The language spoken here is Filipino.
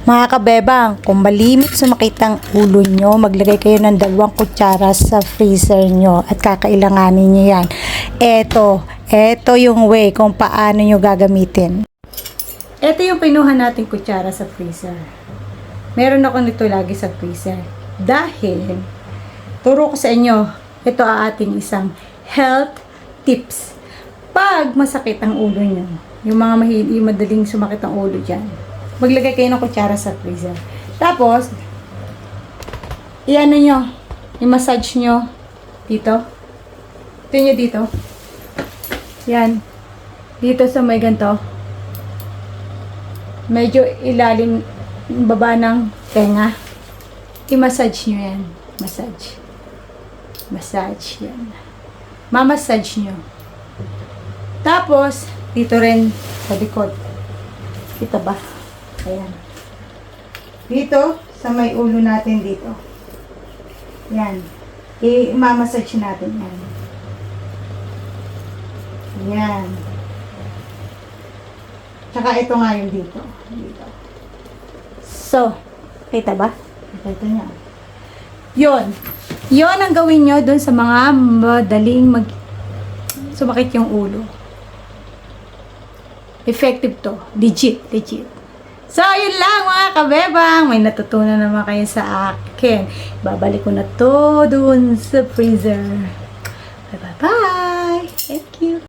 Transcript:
Mga kabebang, kung malimit sumakit ang ulo nyo, maglagay kayo ng 2 kutsara sa freezer nyo at kakailanganin nyo yan. Ito yung way kung paano nyo gagamitin. Ito yung pinuha natin kutsara sa freezer. Meron ako nito lagi sa freezer. Dahil, turo ko sa inyo, ito ang ating isang health tips. Pag masakit ang ulo nyo, yung mga madaling sumakit ang ulo dyan, maglagay kayo ng kutsara sa freezer. Tapos, iyan nyo, i-massage nyo dito. Ito nyo dito. Yan. Dito sa may ganito. Medyo ilalim, baba ng tenga. I-massage nyo yan. Massage. Massage yan. Mamassage nyo. Tapos, dito rin sa likod. Kita ba? Ayan. Dito, sa may ulo natin dito. Yan. I-mamassage natin yan. Yan. Tsaka ito nga yung dito. Dito. So, kita ba? Ito niya. Yun. Yun ang gawin nyo dun sa mga madaling sumakit yung ulo. Effective to. Legit. So, yun lang mga kabebang. May natutunan naman kayo sa akin. Babalik ko na to dun sa freezer. Bye-bye. Thank you.